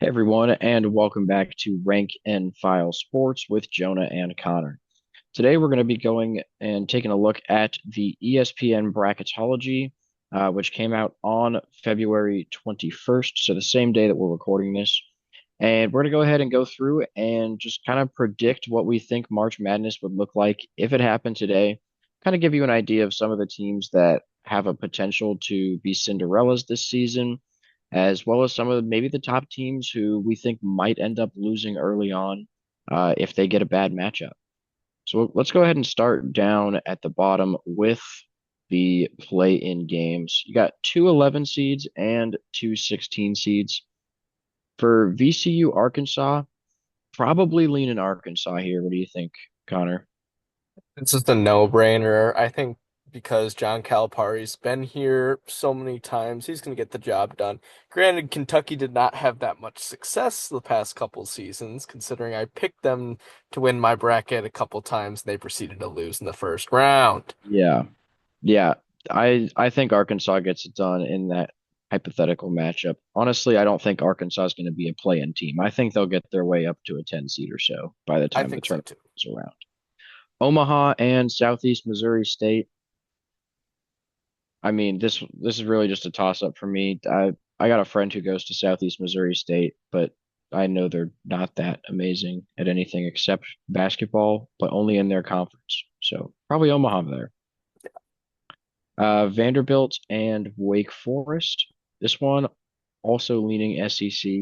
Hey everyone, and welcome back to Rank and File Sports with Jonah and Connor. Today we're going to be going and taking a look at the ESPN Bracketology, which came out on February 21st, so the same day that we're recording this. And we're going to go ahead and go through and just kind of predict what we think March Madness would look like if it happened today. Kind of give you an idea of some of the teams that have a potential to be Cinderellas this season, as well as some of maybe the top teams who we think might end up losing early on if they get a bad matchup. So let's go ahead and start down at the bottom with the play-in games. You got two 11 seeds and two 16 seeds. For VCU Arkansas, probably lean in Arkansas here. What do you think, Connor? It's just a no-brainer. I think because John Calipari's been here so many times, he's going to get the job done. Granted, Kentucky did not have that much success the past couple seasons, considering I picked them to win my bracket a couple times and they proceeded to lose in the first round. Yeah, yeah. I think Arkansas gets it done in that hypothetical matchup. Honestly, I don't think Arkansas is going to be a play-in team. I think they'll get their way up to a 10 seed or so by the I time the think so tournament too. is around. Omaha and Southeast Missouri State. I mean, this is really just a toss-up for me. I got a friend who goes to Southeast Missouri State, but I know they're not that amazing at anything except basketball, but only in their conference. So probably Omaha there. Vanderbilt and Wake Forest. This one also leaning SEC.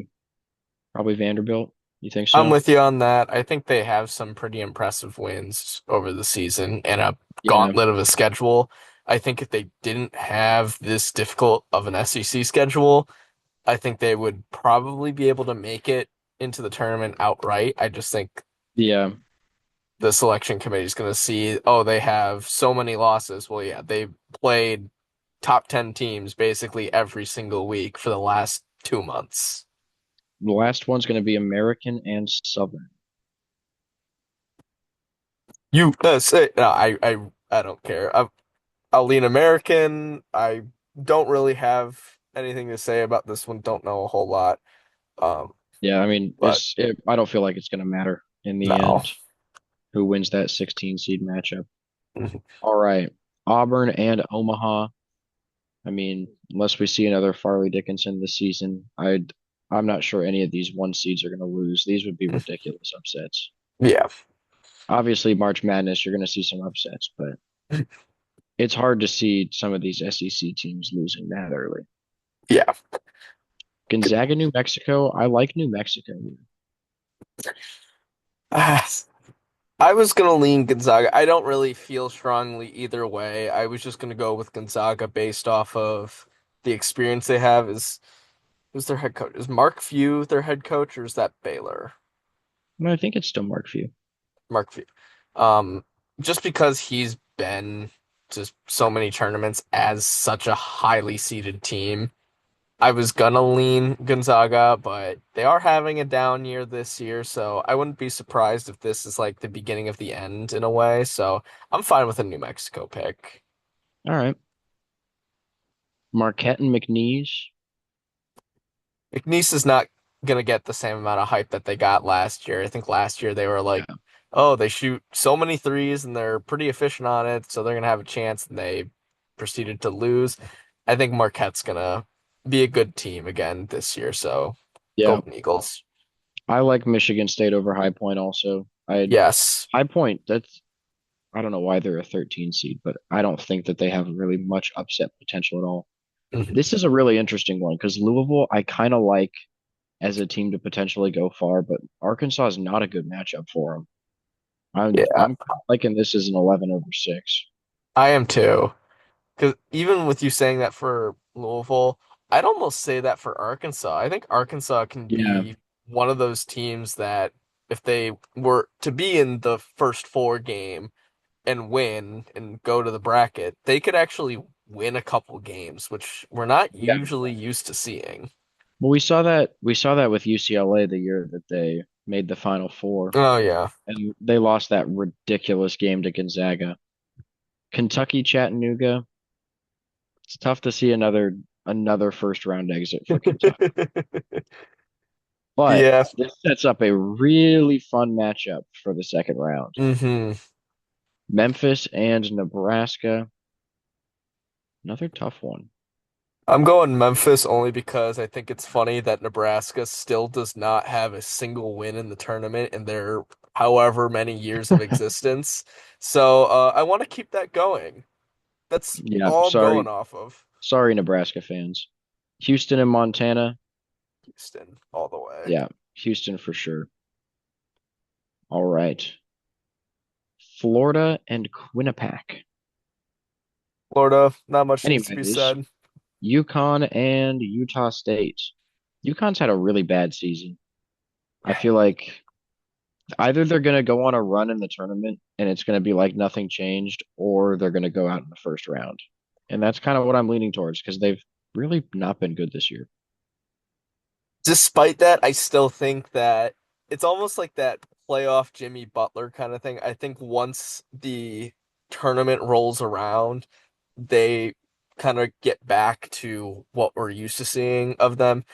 Probably Vanderbilt. You think I'm so? with you on that. I think they have some pretty impressive wins over the season and a Yeah. gauntlet of a schedule. I think if they didn't have this difficult of an SEC schedule, I think they would probably be able to make it into the tournament outright. I just think Yeah. the selection committee is going to see, oh, they have so many losses. Well, yeah, they played top 10 teams basically every single week for the last 2 months. The last one's going to be American and Southern. USA. No, I don't care. I'll lean American. I don't really have anything to say about this one. Don't know a whole lot. Um, Yeah, I mean, but I don't feel like it's going to matter in the no. end who wins that 16 seed matchup. All right. Auburn and Omaha. I mean, unless we see another Farley Dickinson this season, I'm not sure any of these one seeds are going to lose. These would be ridiculous upsets. Yeah. Obviously, March Madness, you're going to see some upsets, but it's hard to see some of these SEC teams losing that early. Yeah. Gonzaga, New Mexico. I like New Mexico here. I was gonna lean Gonzaga. I don't really feel strongly either way. I was just gonna go with Gonzaga based off of the experience they have. Who's their head coach? Is Mark Few their head coach, or is that Baylor? And I think it's still Mark Few. Mark Few. Um, just because he's been to so many tournaments as such a highly seeded team. I was gonna lean Gonzaga, but they are having a down year this year, so I wouldn't be surprised if this is like the beginning of the end in a way. So I'm fine with a New Mexico pick. All right. Marquette and McNeese. McNeese is not gonna get the same amount of hype that they got last year. I think last year they were like, Yeah. oh, they shoot so many threes and they're pretty efficient on it, so they're gonna have a chance, and they proceeded to lose. I think Marquette's gonna be a good team again this year, so Yeah. Golden Eagles. I like Michigan State over High Point also. Yes. High Point, I don't know why they're a 13 seed, but I don't think that they have really much upset potential at all. Mhm. This is a really interesting one because Louisville, I kind of like as a team to potentially go far, but Arkansas is not a good matchup for them. Yeah, I'm liking this as an 11 over 6. I am too. Because even with you saying that for Louisville, I'd almost say that for Arkansas. I think Arkansas can Yeah, be one of those teams that if they were to be in the first four game and win and go to the bracket, they could actually win a couple games, which we're not yeah. usually used to seeing. Well, we saw that with UCLA the year that they made the Final Four, Oh yeah. and they lost that ridiculous game to Gonzaga. Kentucky, Chattanooga. It's tough to see another first round exit for Kentucky. But Yeah. this sets up a really fun matchup for the second round. hmm Memphis and Nebraska. Another tough one. I'm going Memphis only because I think it's funny that Nebraska still does not have a single win in the tournament in their however many years of existence. So I want to keep that going. That's Yeah, all I'm going sorry. off of. Sorry, Nebraska fans. Houston and Montana. Houston, all the way. Yeah, Houston for sure. All right. Florida and Quinnipiac. Florida, not much needs to be Anyways, said. UConn and Utah State. UConn's had a really bad season. I feel like either they're going to go on a run in the tournament and it's going to be like nothing changed, or they're going to go out in the first round. And that's kind of what I'm leaning towards because they've really not been good this year. Despite that, I still think that it's almost like that playoff Jimmy Butler kind of thing. I think once the tournament rolls around, they kind of get back to what we're used to seeing of them.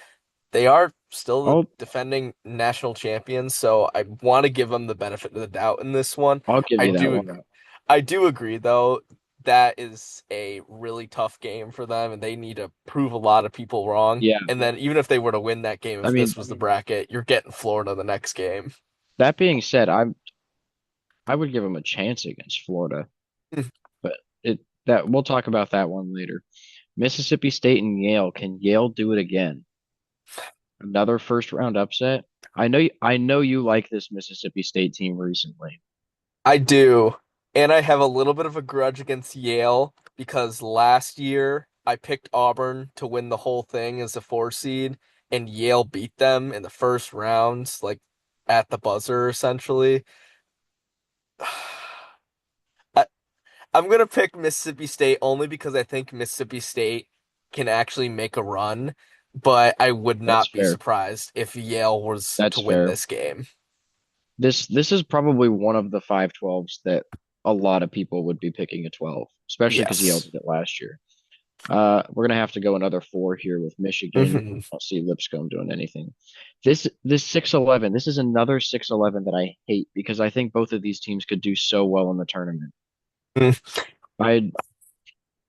They are still the I'll defending national champions, so I want to give them the benefit of the doubt in this one. I'll give I you that do one. I do agree though, that is a really tough game for them and they need to prove a lot of people wrong. Yeah, And then even if they were to win that game, I if mean, this was the bracket, you're getting Florida the next game. that being said, I would give them a chance against Florida, but it that we'll talk about that one later. Mississippi State and Yale. Can Yale do it again? Another first round upset? I know you like this Mississippi State team recently. I do. And I have a little bit of a grudge against Yale because last year I picked Auburn to win the whole thing as a 4 seed, and Yale beat them in the first rounds, like at the buzzer, essentially. I, I'm gonna pick Mississippi State only because I think Mississippi State can actually make a run, but I would That's not be fair. surprised if Yale was That's to win fair. this game. This is probably one of the 5-12s that a lot of people would be picking a 12, especially because Yale Yes. did it last year. We're gonna have to go another four here with Michigan. I hmm don't see Lipscomb doing anything. This 6-11. This is another 6-11 that I hate because I think both of these teams could do so well in the tournament. I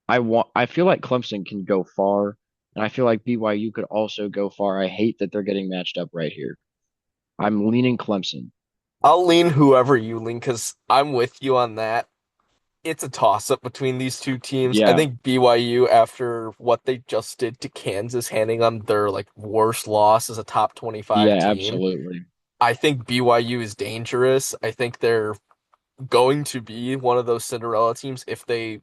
I feel like Clemson can go far, and I feel like BYU could also go far. I hate that they're getting matched up right here. I'm leaning Clemson. I'll lean whoever you lean because I'm with you on that. It's a toss up between these two teams. I Yeah, think BYU, after what they just did to Kansas, handing them their like worst loss as a top 25 yeah, team, absolutely. I think BYU is dangerous. I think they're going to be one of those Cinderella teams if they,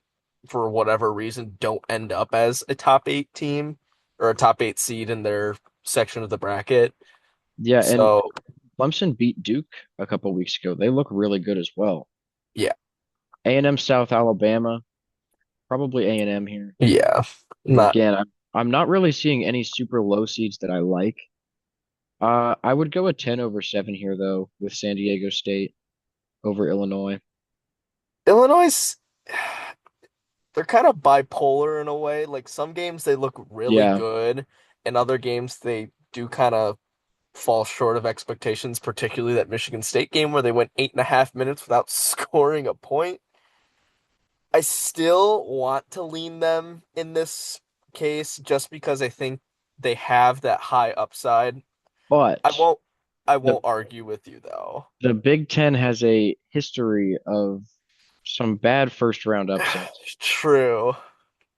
for whatever reason, don't end up as a top eight team or a top eight seed in their section of the bracket. Yeah, and So, Clemson beat Duke a couple weeks ago. They look really good as well. yeah, A&M South Alabama, probably A&M here. yeah, not. Again, I'm not really seeing any super low seeds that I like. I would go a 10 over 7 here though with San Diego State over Illinois. Illinois, they're kind of bipolar in a way. Like some games they look really Yeah, good, and other games they do kind of fall short of expectations, particularly that Michigan State game where they went 8.5 minutes without scoring a point. I still want to lean them in this case just because I think they have that high upside. I but won't I the won't argue with you though. the Big Ten has a history of some bad first round upsets. True.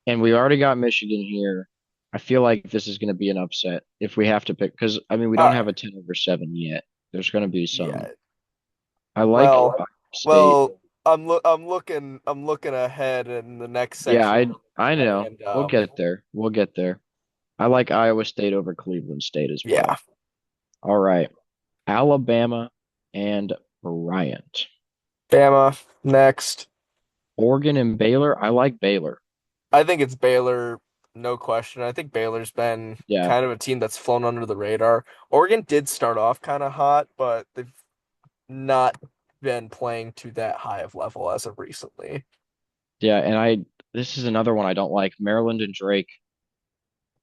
And we already got Michigan here. I feel like this is going to be an upset if we have to pick, because I mean, we All don't right. have a 10 over 7 yet. There's going to be some. Yeah. I like Well, Iowa State. well, I'm looking ahead in the next Yeah, section I know. and We'll get there. We'll get there. I like Iowa State over Cleveland State as yeah, well. All right. Alabama and Bryant. Bama next. Oregon and Baylor. I like Baylor. I think it's Baylor, no question. I think Baylor's been Yeah. kind of a team that's flown under the radar. Oregon did start off kind of hot, but they've not been playing to that high of level as of recently. Yeah, and this is another one I don't like. Maryland and Drake.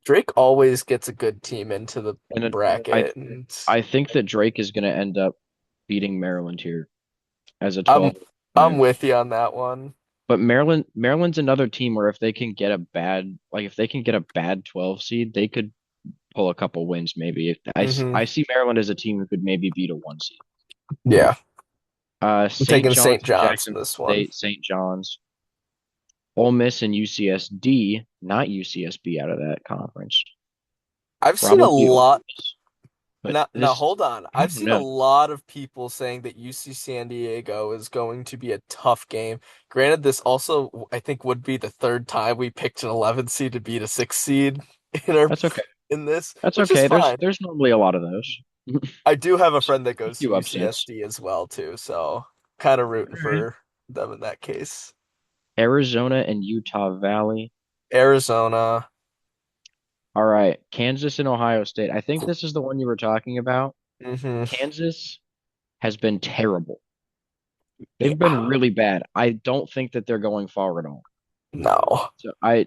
Drake always gets a good team into the And I bracket, and I think that Drake is going to end up beating Maryland here as a I'm 12 I'm 5. with you on that one. But Maryland's another team where if they can get a bad like if they can get a bad 12 seed, they could pull a couple wins maybe. Hmm. I see Maryland as a team who could maybe beat a 1 seed. Yeah, I'm St. taking John's St. and John's in Jacksonville this one. State, St. John's, Ole Miss and UCSD, not UCSB out of that conference. I've seen a Probably Ole lot. Miss, but Now this hold on. I I've don't seen a know. lot of people saying that UC San Diego is going to be a tough game. Granted, this also I think would be the third time we picked an 11 seed to beat a 6 seed in our That's okay. in this, That's which is okay. fine. There's normally a lot of those. I do have a friend that A goes to few upsets. UCSD as well too, so kind of rooting All right. for them in that case. Arizona and Utah Valley. Arizona. All right. Kansas and Ohio State. I think this is the one you were talking about. Hmm. Kansas has been terrible. They've been Yeah. really bad. I don't think that they're going far at all. No. So I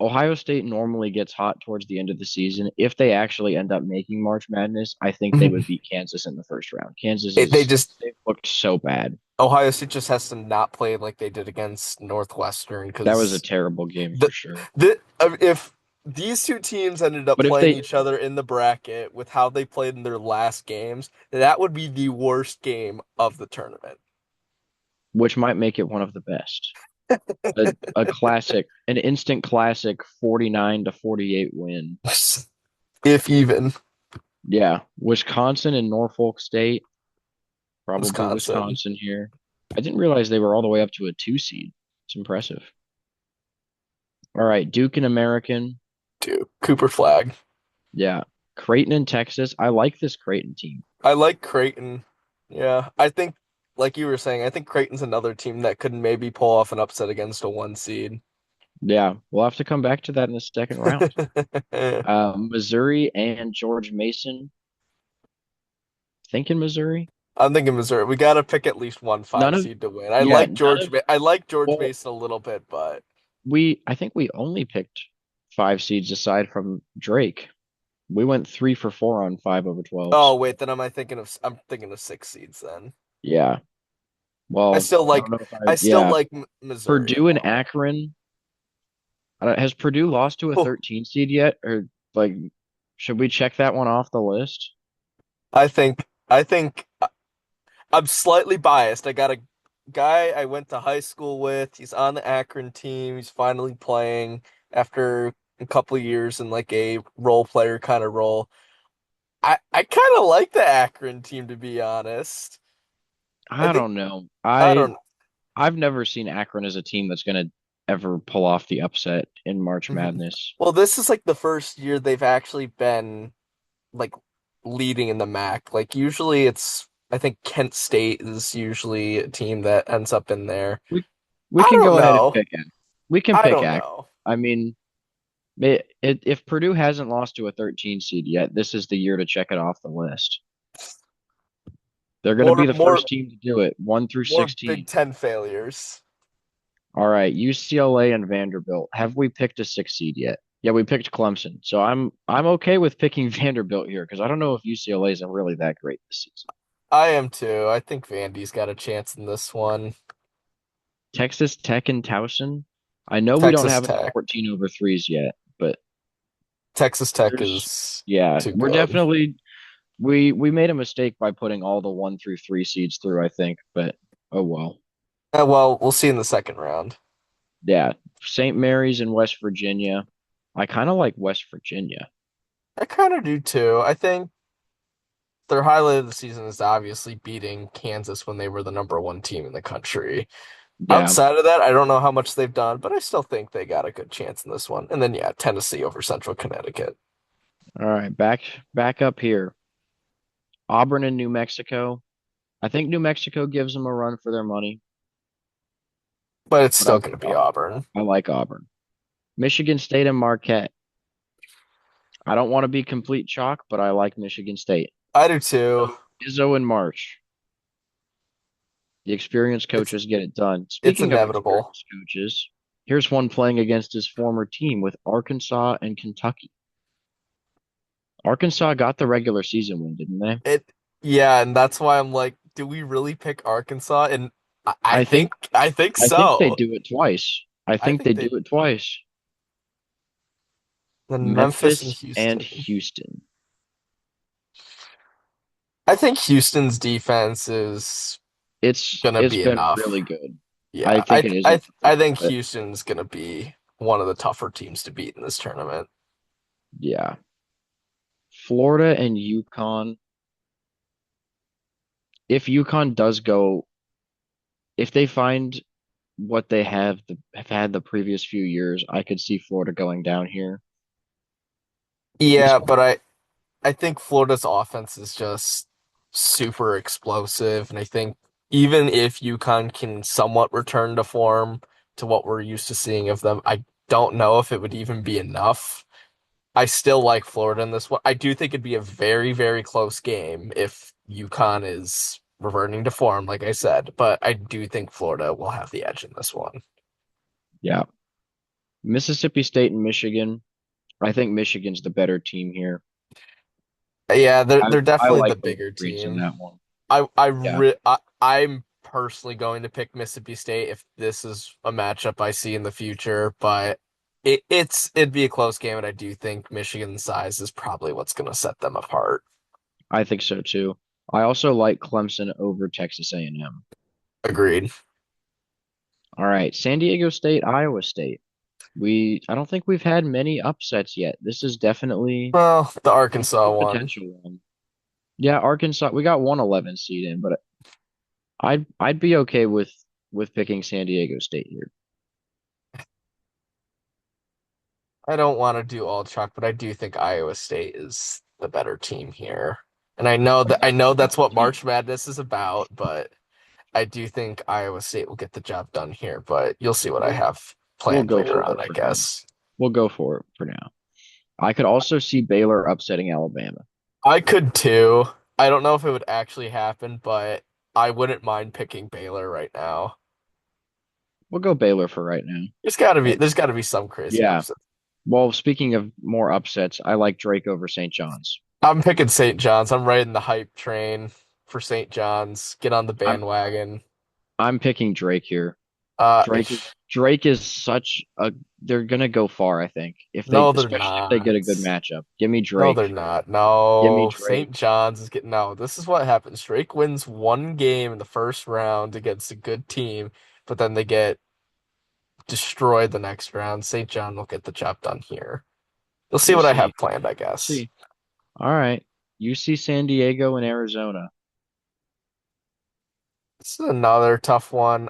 Ohio State normally gets hot towards the end of the season. If they actually end up making March Madness, I think they would beat Kansas in the first round. Kansas They is just they've looked so bad. Ohio State just has to not play like they did against Northwestern That was a because terrible game for the sure. if these two teams ended up But if playing they each other in the bracket with how they played in their last games, that would be the worst game of the tournament. which might make it one of the best. A classic, an instant classic 49 to 48 win. If even Yeah, Wisconsin and Norfolk State, probably Wisconsin. Wisconsin here. I didn't realize they were all the way up to a 2 seed. It's impressive. All right, Duke and American. Dude, Cooper Flag. Yeah, Creighton and Texas. I like this Creighton team. I like Creighton. Yeah, I think, like you were saying, I think Creighton's another team that could maybe pull off an upset against a 1 seed. Yeah, we'll have to come back to that in the second round. Missouri and George Mason. Thinking Missouri. I'm thinking Missouri. We got to pick at least one None five of seed to win. yeah, none of I like George well, Mason a little bit, but I think we only picked 5 seeds aside from Drake. We went 3 for 4 on 5/12s. oh wait, then am I thinking of I'm thinking of 6 seeds then. Yeah. I Well, still I don't like know if I still yeah. like Missouri Purdue and though. Akron. Has Purdue lost to a Oh, 13 seed yet? Or like, should we check that one off the list? I think I'm slightly biased. I got a guy I went to high school with. He's on the Akron team. He's finally playing after a couple of years in like a role player kind of role. I kind of like the Akron team to be honest. I I think don't know. I don't. I've never seen Akron as a team that's gonna ever pull off the upset in March Mhm. Madness. Well, this is like the first year they've actually been like leading in the MAC. Like usually it's I think Kent State is usually a team that ends up in there. We we I can don't go ahead and know. pick Akron. We can I pick don't Akron. know. I mean, if Purdue hasn't lost to a 13 seed yet, this is the year to check it off the list. They're going to be More the more first team to do it, 1 through more Big 16. Ten failures. All right, UCLA and Vanderbilt. Have we picked a 6 seed yet? Yeah, we picked Clemson. So I'm okay with picking Vanderbilt here because I don't know if UCLA is really that great this season. I am too. I think Vandy's got a chance in this one. Texas Tech and Towson. I know we don't Texas have any Tech. 14 over threes yet, but Texas Tech there's is yeah, too we're good. definitely we made a mistake by putting all the 1 through 3 seeds through, I think, but oh well. Well, we'll see in the second round. Yeah, St. Mary's in West Virginia. I kind of like West Virginia. I kind of do too. I think their highlight of the season is obviously beating Kansas when they were the number one team in the country. Yeah. Outside of that, I don't know how much they've done, but I still think they got a good chance in this one. And then yeah, Tennessee over Central Connecticut. All right, back up here. Auburn and New Mexico. I think New Mexico gives them a run for their money, But it's but I still going to like be Auburn. I like Auburn. Michigan State and Marquette. I don't want to be complete chalk, but I like Michigan State. I do too. Izzo and March. The experienced It's coaches get it done. it's Speaking of inevitable. experienced coaches, Here's one playing against his former team with Arkansas and Kentucky. Arkansas got the regular season win, didn't they? It, yeah, and that's why I'm like, do we really pick Arkansas? And I think I think I think they so. do it twice. I I think think they they do it twice. then Memphis and Memphis and Houston. Houston. I think Houston's defense is gonna It's be been really enough. good. I Yeah, think it is enough to I do think it. Houston's gonna be one of the tougher teams to beat in this tournament. Yeah. Florida and UConn. If UConn does go, if they find what they have had the previous few years, I could see Florida going down here. This Yeah, one, but I think Florida's offense is just super explosive, and I think even if UConn can somewhat return to form to what we're used to seeing of them, I don't know if it would even be enough. I still like Florida in this one. I do think it'd be a very, very close game if UConn is reverting to form, like I said, but I do think Florida will have the edge in this one. yeah. Mississippi State and Michigan. I think Michigan's the better team here. Yeah, they're I definitely the like both bigger breeds in team. that one. Yeah, I'm personally going to pick Mississippi State if this is a matchup I see in the future, but it'd be a close game, and I do think Michigan's size is probably what's going to set them apart. I think so too. I also like Clemson over Texas A&M. Agreed. All right, San Diego State, Iowa State. I don't think we've had many upsets yet. This is Well, the Arkansas definitely a one. potential one. Yeah, Arkansas, we got 111 seed in, but I'd be okay with picking San Diego State here. I don't want to do all chalk, but I do think Iowa State is the better team here. And I know Definitely the that's better what team. March Madness is about, but I do think Iowa State will get the job done here, but you'll see what I We'll have we'll planned go later for on, it I for now. guess. We'll go for it for now. I could also see Baylor upsetting Alabama. I could too. I don't know if it would actually happen, but I wouldn't mind picking Baylor right now. We'll go Baylor for right now. And There's gotta be some crazy yeah, upset. well, speaking of more upsets, I like Drake over St. John's. I'm picking St. John's. I'm riding the hype train for St. John's. Get on the I'm bandwagon. I'm picking Drake here. If Drake is such a they're gonna go far, I think. If they no, they're especially if they get not. a good matchup. Give me No, Drake. they're not. Give me No, Drake. St. John's is getting no. This is what happens. Drake wins one game in the first round against a good team, but then they get destroyed the next round. St. John will get the job done here. You'll see We'll what I have see. planned, I We'll guess. see. All right. UC San Diego and Arizona. This is another tough one.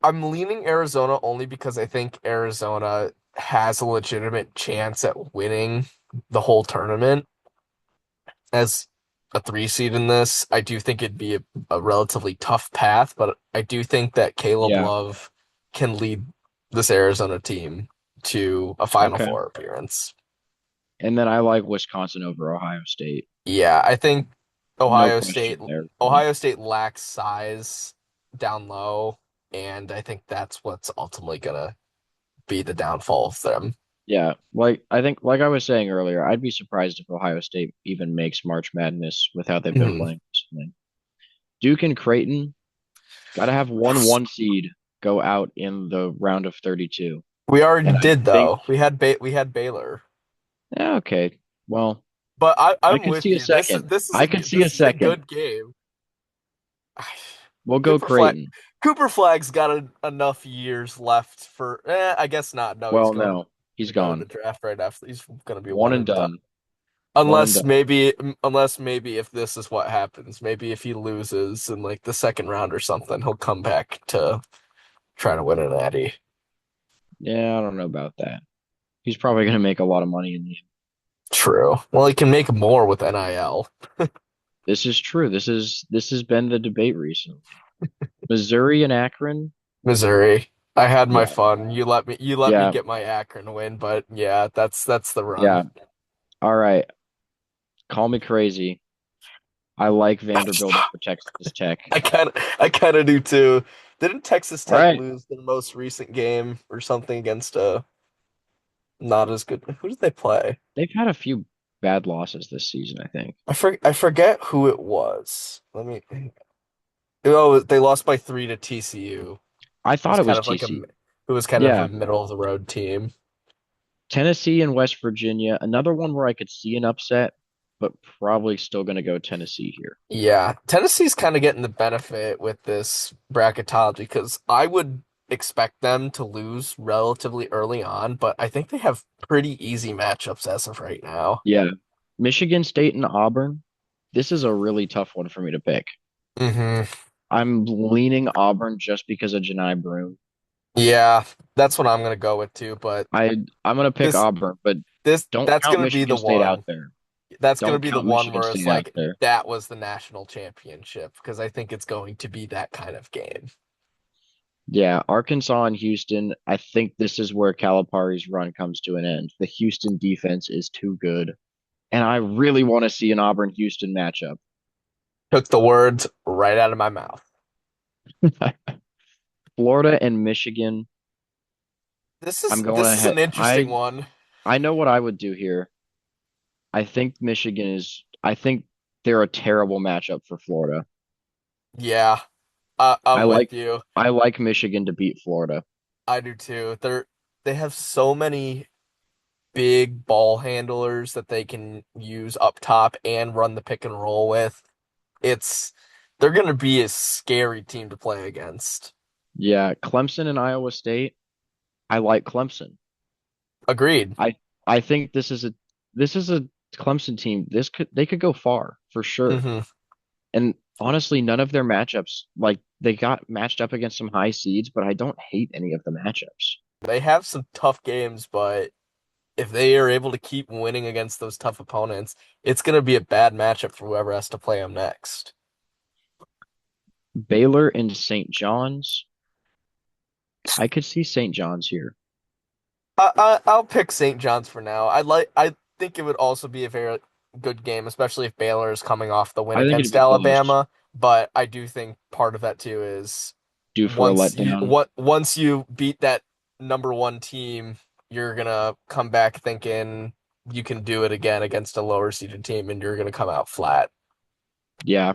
I'm leaning Arizona only because I think Arizona has a legitimate chance at winning the whole tournament as a three seed in this. I do think it'd be a relatively tough path, but I do think that Caleb Yeah. Love can lead this Arizona team to a Final Okay. Four appearance. And then I like Wisconsin over Ohio State. Yeah, I think No Ohio State question there for me. Ohio State lacks size down low, and I think that's what's ultimately gonna be the downfall of them. Yeah, like I think, like I was saying earlier, I'd be surprised if Ohio State even makes March Madness with how they've been Mhm. playing recently. Duke and Creighton got to have one seed go out in the round of 32, We already and I did think, though. We had Baylor. yeah, okay, well, But I I'm could with see a you. second. I could see a This is a second. good game. We'll go Cooper Flag Creighton. Cooper Flag's got enough years left for I guess not. No, Well, no, he's gonna go to the gone. draft right after. He's gonna be One one and and done. done. One and done. Unless maybe if this is what happens, maybe if he loses in like the second round or something, he'll come back to try to win an Addy. Yeah, I don't know about that. He's probably going to make a lot of money in the end. True. Well, he can make more with NIL. This is true. This has been the debate recently. Missouri and Akron. Missouri. I had my Yeah, fun. You let me yeah, get my Akron win, but yeah, that's the run. yeah. All right. Call me crazy. I like Vanderbilt over Texas Tech. I kind of do too. Didn't Texas All Tech right. lose their most recent game or something against a not as good? Who did they play? They've had a few bad losses this season, I think. I forget who it was. Let me. Oh, they lost by 3 to TCU. I It was thought it kind was of like a TCU. it was kind of a Yeah, middle of the road team. Tennessee and West Virginia. Another one where I could see an upset, but probably still going to go Tennessee here. Yeah, Tennessee's kind of getting the benefit with this bracketology because I would expect them to lose relatively early on, but I think they have pretty easy matchups as of right now. Yeah. Michigan State and Auburn. This is a really tough one for me to pick. Hmm. I'm leaning Auburn just because of Janai Broome. Yeah, that's what I'm gonna go with too, but I'm gonna pick this Auburn, but that's don't count gonna be the Michigan State out one. there. That's gonna Don't be the count one Michigan where it's State out like there. that was the national championship because I think it's going to be that kind of game. Yeah, Arkansas and Houston. I think this is where Calipari's run comes to an end. The Houston defense is too good, and I really want to see an Auburn Houston matchup. Took the words right out of my mouth. Florida and Michigan. I'm going This is ahead. an interesting one. I know what I would do here. I think Michigan is. I think they're a terrible matchup for Florida. Yeah, I I'm like with you. I like Michigan to beat Florida. I do too. They have so many big ball handlers that they can use up top and run the pick and roll with. It's they're gonna be a scary team to play against. Yeah, Clemson and Iowa State. I like Clemson. Agreed. I I think this is a Clemson team. They could go far for sure. Hmm. And honestly, none of their matchups like they got matched up against some high seeds, but I don't hate any of the matchups. They have some tough games, but if they are able to keep winning against those tough opponents, it's gonna be a bad matchup for whoever has to play them next. Baylor and St. John's. I could see St. John's here. I'll pick St. John's for now. I think it would also be a very good game, especially if Baylor is coming off the win I think it'd against be close. Alabama. But I do think part of that too is Due for a letdown. once you beat that number one team, you're gonna come back thinking you can do it again against a lower seeded team, and you're gonna come out flat. Yeah.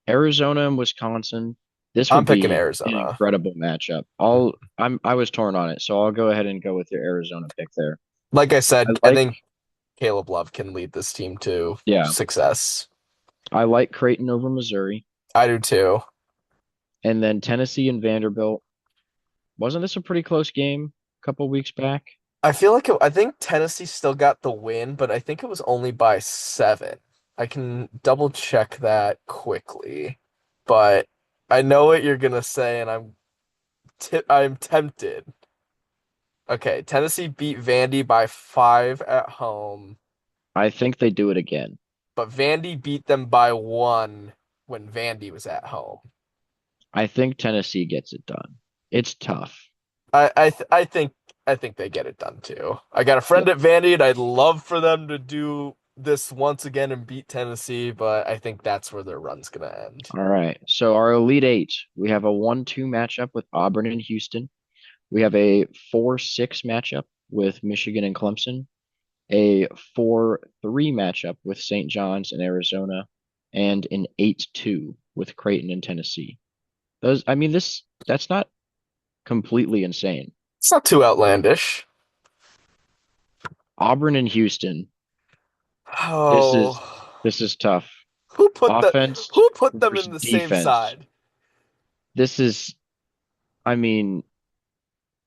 Arizona and Wisconsin. This I'm would picking be an Arizona. incredible matchup. I was torn on it, so I'll go ahead and go with your Arizona pick there. Like I I said, I like think Caleb Love can lead this team to yeah, success. I like Creighton over Missouri. I do too. And then Tennessee and Vanderbilt. Wasn't this a pretty close game a couple weeks back? I think Tennessee still got the win, but I think it was only by 7. I can double check that quickly, but I know what you're gonna say, and I'm tempted. Okay, Tennessee beat Vandy by 5 at home, I think they do it again. but Vandy beat them by 1 when Vandy was at home. I think Tennessee gets it done. It's tough. I I th I think they get it done too. I got a Yeah. friend at Vandy, and I'd love for them to do this once again and beat Tennessee, but I think that's where their run's gonna end. All right. So our Elite Eight, we have a 1-2 matchup with Auburn and Houston. We have a 4-6 matchup with Michigan and Clemson, a 4-3 matchup with St. John's and Arizona, and an 8-2 with Creighton and Tennessee. I mean, that's not completely insane. It's not too outlandish. Auburn and Houston, this Oh, is this is tough. who put the Offense who put them versus in the same defense. side? This is, I mean,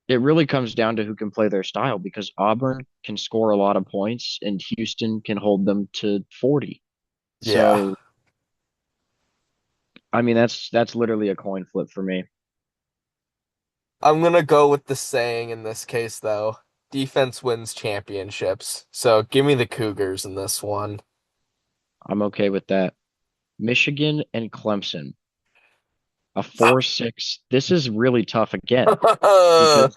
it really comes down to who can play their style because Auburn can score a lot of points and Houston can hold them to 40. Yeah, So, I mean, that's literally a coin flip for me. I'm gonna go with the saying in this case though. Defense wins championships. So give me the Cougars in this one. I'm okay with that. Michigan and Clemson, a 4-6. This is really tough again because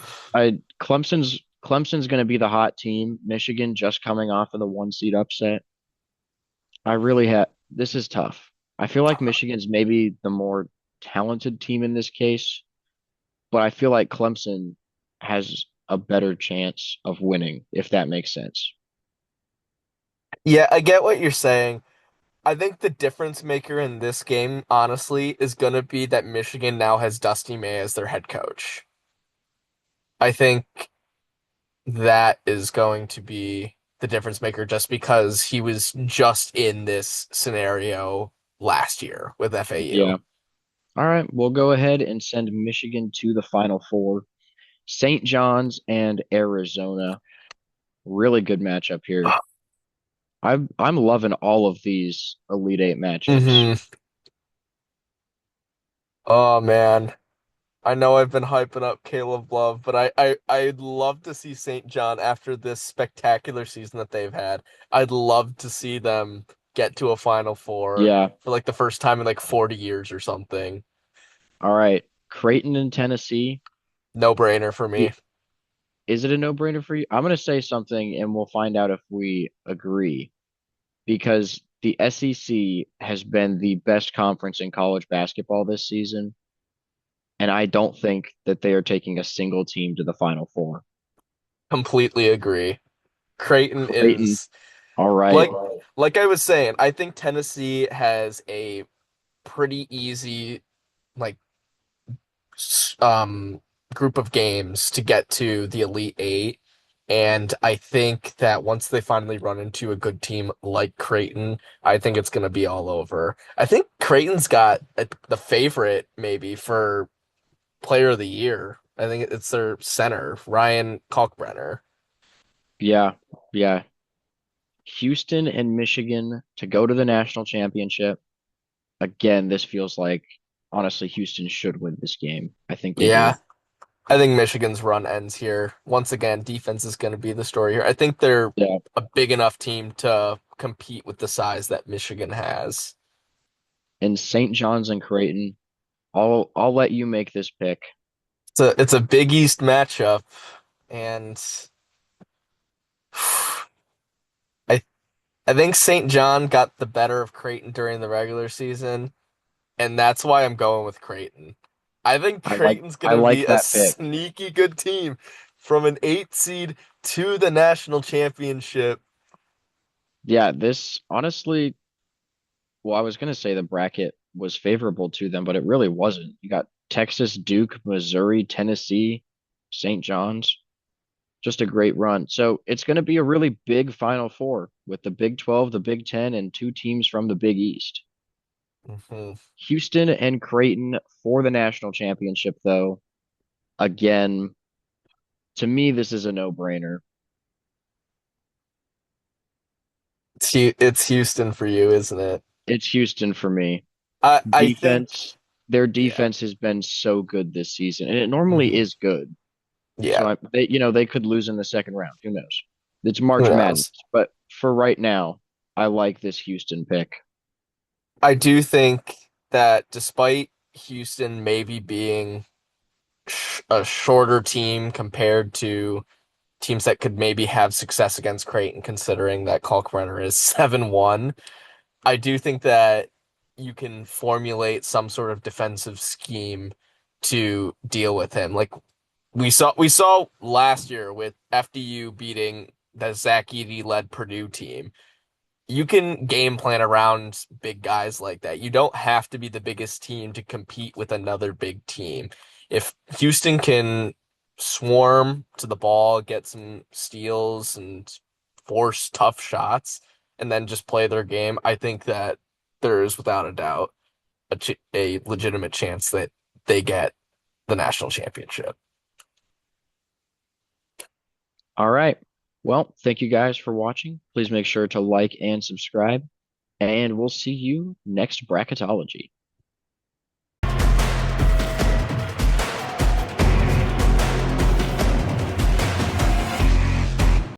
Clemson's going to be the hot team. Michigan just coming off of the 1 seed upset. I really have this is tough. I feel like Michigan's maybe the more talented team in this case, but I feel like Clemson has a better chance of winning, if that makes sense. Yeah, I get what you're saying. I think the difference maker in this game, honestly, is going to be that Michigan now has Dusty May as their head coach. I think that is going to be the difference maker just because he was just in this scenario last year with FAU. Yeah. All right, we'll go ahead and send Michigan to the Final Four. St. John's and Arizona. Really good matchup here. I'm loving all of these Elite Eight matchups. Hmm. Oh man. I know I've been hyping up Caleb Love, but I'd love to see St. John after this spectacular season that they've had. I'd love to see them get to a Final Four Yeah. for like the first time in like 40 years or something. All right. Creighton and Tennessee. No brainer for me. I- Is it a no-brainer for you? I'm going to say something and we'll find out if we agree because the SEC has been the best conference in college basketball this season, and I don't think that they are taking a single team to the Final Four. Completely agree. Creighton Creighton, is all right. like like I was saying, I think Tennessee has a pretty easy like um group of games to get to the Elite Eight. And I think that once they finally run into a good team like Creighton, I think it's going to be all over. I think Creighton's got the favorite maybe for player of the year. I think it's their center, Ryan Kalkbrenner. Yeah, yeah. Houston and Michigan to go to the national championship. Again, this feels like honestly Houston should win this game. I think they Yeah, do. I think Michigan's run ends here. Once again, defense is going to be the story here. I think they're Yeah. a big enough team to compete with the size that Michigan has. And St. John's and Creighton, I'll let you make this pick. It's a Big East matchup, and I I think St. John got the better of Creighton during the regular season, and that's why I'm going with Creighton. I think Creighton's I gonna be like a that pick. sneaky good team from an 8 seed to the national championship. Yeah, this honestly, well, I was gonna say the bracket was favorable to them, but it really wasn't. You got Texas, Duke, Missouri, Tennessee, St. John's. Just a great run. So it's going to be a really big Final Four with the Big 12, the Big 10, and two teams from the Big East. Mhm. Houston and Creighton for the national championship, though. Again, to me, this is a no-brainer. It's Houston for you, isn't it? It's Houston for me. I think Defense, their yeah. defense has been so good this season, and it normally Mhm. is good. Yeah. So they could lose in the second round. Who knows? It's Who March Madness, knows? but for right now, I like this Houston pick. I do think that despite Houston maybe being a shorter team compared to teams that could maybe have success against Creighton, considering that Kalkbrenner is 7-1. I do think that you can formulate some sort of defensive scheme to deal with him. Like we saw last year with FDU beating the Zach Edey led Purdue team. You can game plan around big guys like that. You don't have to be the biggest team to compete with another big team. If Houston can swarm to the ball, get some steals, and force tough shots, and then just play their game, I think that there is without a doubt a legitimate chance that they get the national championship. All right. Well, thank you guys for watching. Please make sure to like and subscribe, and we'll see you next bracketology.